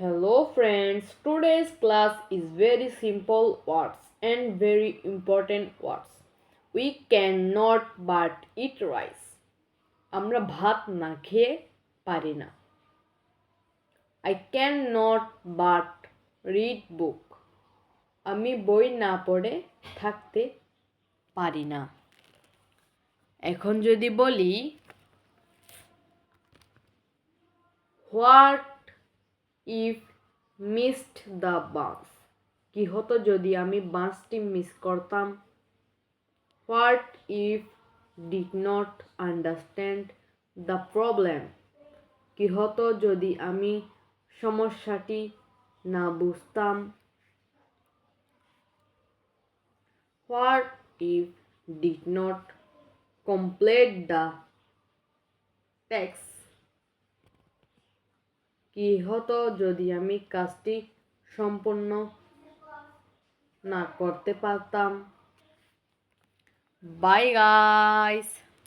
Hello friends, today's class is very simple words and very important words. We cannot but eat rice. আমরা ভাত না খেয়ে পারি না। I cannot but read book. আমি বই না পড়ে থাকতে পারি না। এখন যদি বলি what if missed the bus, কি হতো যদি আমি বাসটি মিস করতাম? What if did not understand the problem, কি হতো যদি আমি সমস্যাটি না বুঝতাম? What if did not complete the text, কি হতো যদি আমি কাজটি সম্পূর্ণ না করতে পারতাম? Bye guys.